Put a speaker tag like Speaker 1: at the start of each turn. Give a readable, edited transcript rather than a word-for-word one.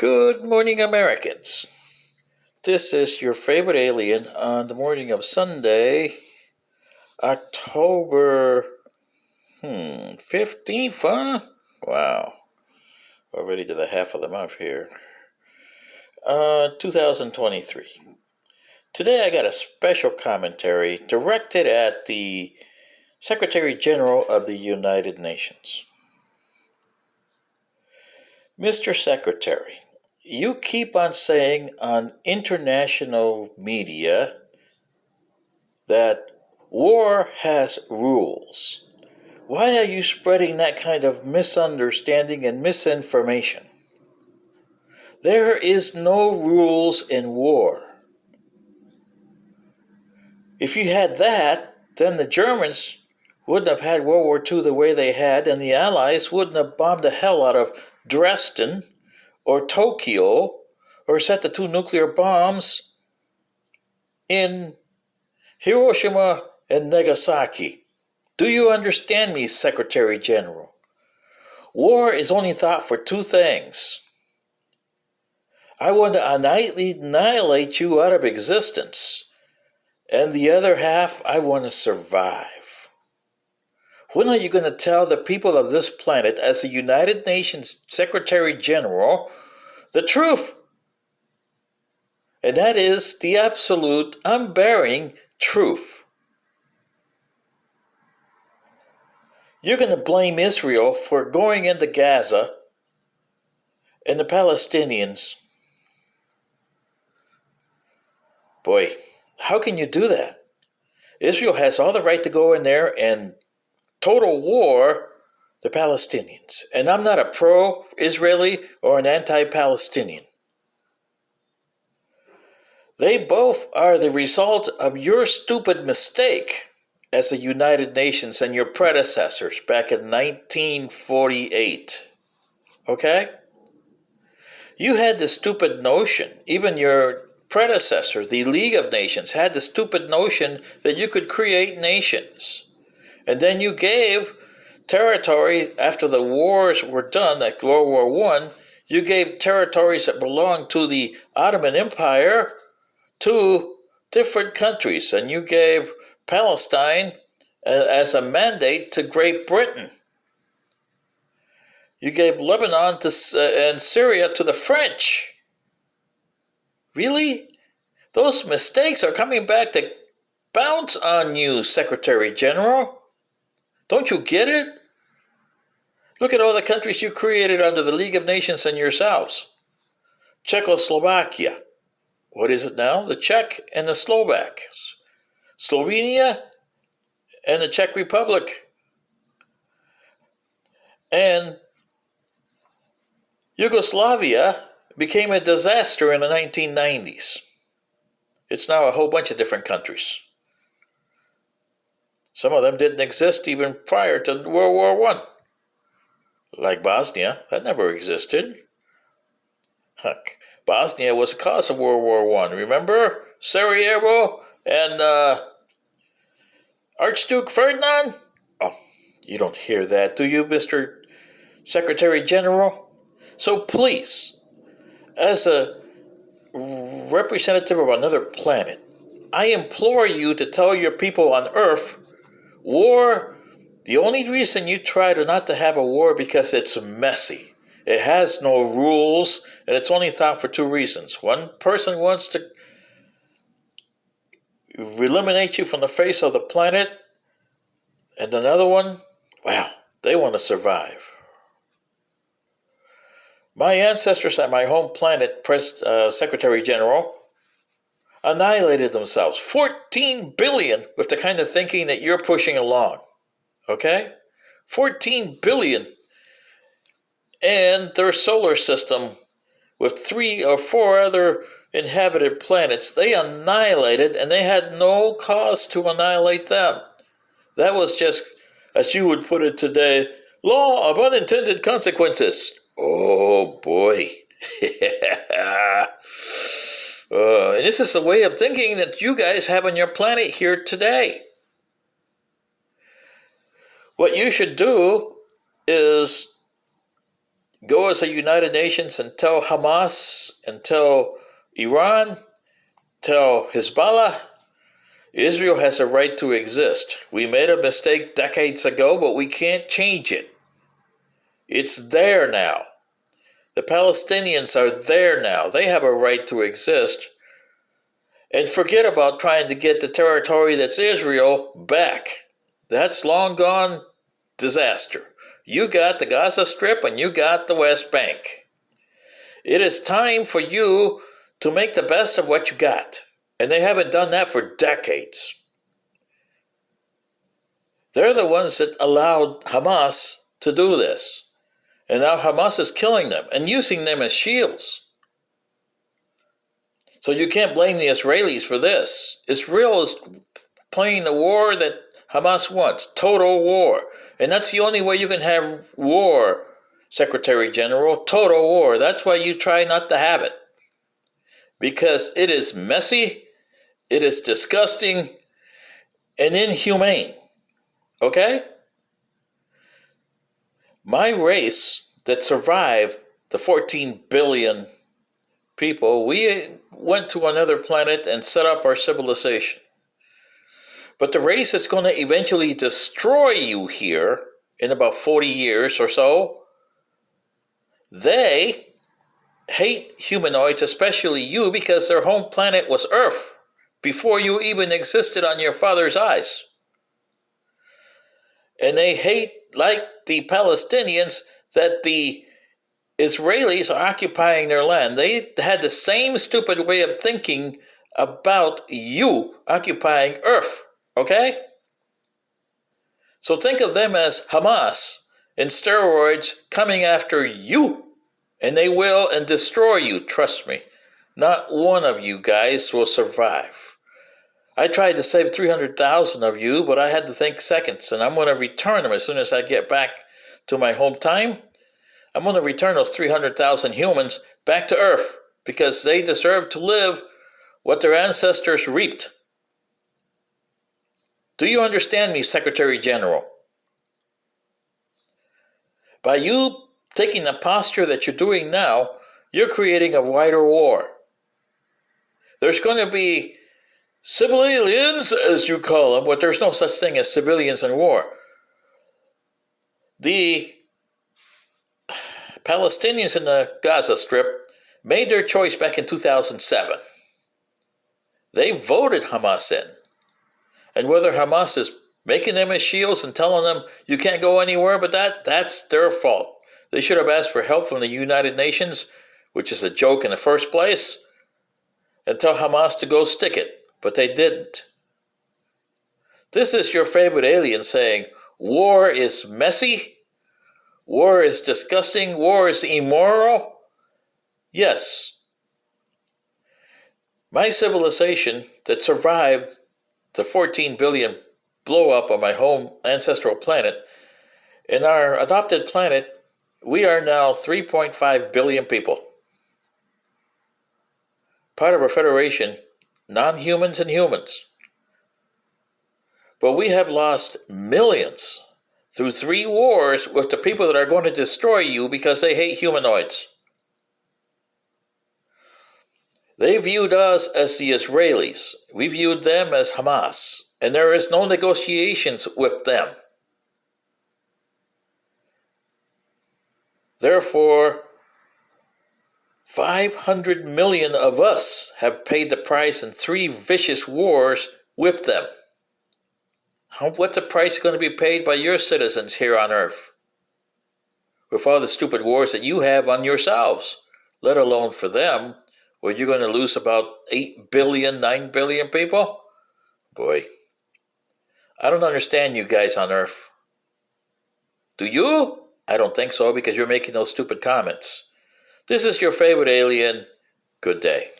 Speaker 1: Good morning, Americans. This is your favorite alien on the morning of Sunday, October 15th, huh? Wow. Already to the half of the month here. 2023. Today I got a special commentary directed at the Secretary General of the United Nations. Mr. Secretary, you keep on saying on international media that war has rules. Why are you spreading that kind of misunderstanding and misinformation? There is no rules in war. If you had that, then the Germans wouldn't have had World War II the way they had, and the Allies wouldn't have bombed the hell out of Dresden or Tokyo or set the two nuclear bombs in Hiroshima and Nagasaki. Do you understand me, Secretary General? War is only thought for two things. I want to annihilate you out of existence, and the other half, I want to survive. When are you going to tell the people of this planet, as the United Nations Secretary General, the truth? And that is the absolute, unbearing truth. You're going to blame Israel for going into Gaza and the Palestinians. Boy, how can you do that? Israel has all the right to go in there and total war the Palestinians. And I'm not a pro-Israeli or an anti-Palestinian. They both are the result of your stupid mistake as the United Nations and your predecessors back in 1948. Okay? You had the stupid notion, even your predecessor, the League of Nations, had the stupid notion that you could create nations. And then you gave territory, after the wars were done, like World War I, you gave territories that belonged to the Ottoman Empire to different countries. And you gave Palestine as a mandate to Great Britain. You gave Lebanon and Syria to the French. Really? Those mistakes are coming back to bounce on you, Secretary General. Don't you get it? Look at all the countries you created under the League of Nations and yourselves. Czechoslovakia. What is it now? The Czech and the Slovaks. Slovenia and the Czech Republic. And Yugoslavia became a disaster in the 1990s. It's now a whole bunch of different countries. Some of them didn't exist even prior to World War I. Like Bosnia, that never existed. Heck, Bosnia was the cause of World War I. Remember Sarajevo and Archduke Ferdinand? Oh, you don't hear that, do you, Mr. Secretary General? So please, as a representative of another planet, I implore you to tell your people on Earth, war, the only reason you try not to have a war because it's messy. It has no rules, and it's only thought for two reasons. One person wants to eliminate you from the face of the planet, and another one, well, they want to survive. My ancestors at my home planet, Secretary General, annihilated themselves. 14 billion with the kind of thinking that you're pushing along. Okay? 14 billion. And their solar system with 3 or 4 other inhabited planets, they annihilated, and they had no cause to annihilate them. That was just, as you would put it today, law of unintended consequences. Oh boy. And this is the way of thinking that you guys have on your planet here today. What you should do is go as a United Nations and tell Hamas and tell Iran, tell Hezbollah, Israel has a right to exist. We made a mistake decades ago, but we can't change it. It's there now. The Palestinians are there now. They have a right to exist. And forget about trying to get the territory that's Israel back. That's long gone disaster. You got the Gaza Strip and you got the West Bank. It is time for you to make the best of what you got. And they haven't done that for decades. They're the ones that allowed Hamas to do this. And now Hamas is killing them and using them as shields. So you can't blame the Israelis for this. Israel is playing the war that Hamas wants, total war. And that's the only way you can have war, Secretary General, total war. That's why you try not to have it. Because it is messy, it is disgusting, and inhumane. Okay? My race that survived the 14 billion people, we went to another planet and set up our civilization. But the race that's going to eventually destroy you here in about 40 years or so, they hate humanoids, especially you, because their home planet was Earth before you even existed on your father's eyes. And they hate, like the Palestinians, that the Israelis are occupying their land. They had the same stupid way of thinking about you occupying Earth, okay? So think of them as Hamas in steroids coming after you, and they will and destroy you, trust me. Not one of you guys will survive. I tried to save 300,000 of you, but I had to think seconds, and I'm going to return them as soon as I get back to my home time. I'm going to return those 300,000 humans back to Earth because they deserve to live what their ancestors reaped. Do you understand me, Secretary General? By you taking the posture that you're doing now, you're creating a wider war. There's going to be civilians, as you call them, but there's no such thing as civilians in war. The Palestinians in the Gaza Strip made their choice back in 2007. They voted Hamas in. And whether Hamas is making them as shields and telling them you can't go anywhere, but that's their fault. They should have asked for help from the United Nations, which is a joke in the first place, and tell Hamas to go stick it. But they didn't. This is your favorite alien saying, war is messy, war is disgusting, war is immoral. Yes. My civilization that survived the 14 billion blow up on my home ancestral planet, in our adopted planet, we are now 3.5 billion people. Part of a federation, non-humans and humans. But we have lost millions through 3 wars with the people that are going to destroy you because they hate humanoids. They viewed us as the Israelis. We viewed them as Hamas. And there is no negotiations with them. Therefore, 500 million of us have paid the price in 3 vicious wars with them. What's the price going to be paid by your citizens here on Earth? With all the stupid wars that you have on yourselves, let alone for them, where you're going to lose about 8 billion, 9 billion people? Boy, I don't understand you guys on Earth. Do you? I don't think so, because you're making those stupid comments. This is your favorite alien. Good day.